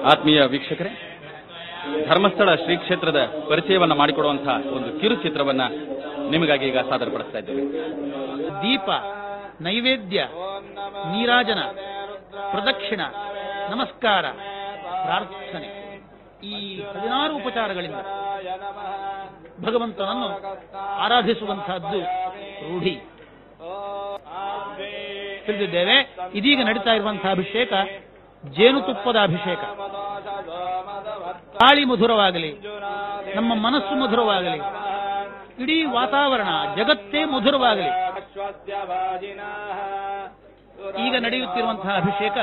ಆತ್ಮೀಯ ವೀಕ್ಷಕರೇ, ಧರ್ಮಸ್ಥಳ ಶ್ರೀ ಕ್ಷೇತ್ರದ ಪರಿಚಯವನ್ನ ಮಾಡಿಕೊಡುವಂತಹ ಒಂದು ಕಿರು ಚಿತ್ರವನ್ನ ನಿಮಗಾಗಿ ಈಗ ಸಾದರಪಡಿಸ್ತಾ ಇದ್ದೇವೆ. ದೀಪ, ನೈವೇದ್ಯ, ನೀರಾಜನ, ಪ್ರದಕ್ಷಿಣ, ನಮಸ್ಕಾರ, ಪ್ರಾರ್ಥನೆ, ಈ 16 ಉಪಚಾರಗಳಿಂದ ಭಗವಂತನನ್ನು ಆರಾಧಿಸುವಂತಹದ್ದು ರೂಢಿ. ತಿಳಿದಿದ್ದೇವೆ. ಇದೀಗ ನಡೀತಾ ಇರುವಂತಹ ಅಭಿಷೇಕ ಜೇನುತುಪ್ಪದ ಅಭಿಷೇಕ. ಗಾಳಿ ಮಧುರವಾಗಲಿ, ನಮ್ಮ ಮನಸ್ಸು ಮಧುರವಾಗಲಿ, ಇಡೀ ವಾತಾವರಣ ಜಗತ್ತೇ ಮಧುರವಾಗಲಿ. ಈಗ ನಡೆಯುತ್ತಿರುವಂತಹ ಅಭಿಷೇಕ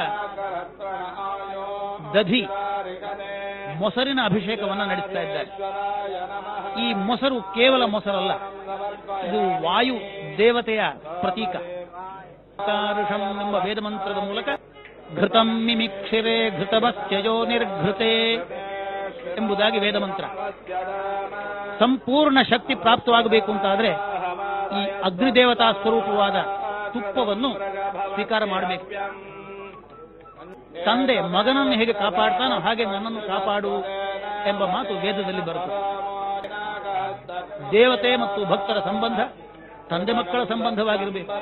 ದಧಿ, ಮೊಸರಿನ ಅಭಿಷೇಕವನ್ನು ನಡೆಸ್ತಾ ಇದ್ದಾರೆ. ಈ ಮೊಸರು ಕೇವಲ ಮೊಸರಲ್ಲ, ಇದು ವಾಯು ದೇವತೆಯ ಪ್ರತೀಕ. ಎಂಬ ವೇದ ಮಂತ್ರದ ಮೂಲಕ ಘೃತಂ ಮಿಮಿಕ್ಷಿರೆ ಘೃತಭಶ್ಚಯೋ ನಿರ್ಘೃತೆ ಎಂಬುದಾಗಿ ವೇದ ಮಂತ್ರ. ಸಂಪೂರ್ಣ ಶಕ್ತಿ ಪ್ರಾಪ್ತವಾಗಬೇಕು ಅಂತಾದ್ರೆ ಈ ಅಗ್ನಿದೇವತಾ ಸ್ವರೂಪವಾದ ತುಪ್ಪವನ್ನು ಸ್ವೀಕಾರ ಮಾಡಬೇಕು. ತಂದೆ ಮಗನನ್ನು ಹೇಗೆ ಕಾಪಾಡ್ತಾನೋ ಹಾಗೆ ನನ್ನನ್ನು ಕಾಪಾಡು ಎಂಬ ಮಾತು ವೇದದಲ್ಲಿ ಬರುತ್ತದೆ. ದೇವತೆ ಮತ್ತು ಭಕ್ತರ ಸಂಬಂಧ ತಂದೆ ಮಕ್ಕಳ ಸಂಬಂಧವಾಗಿರಬೇಕು.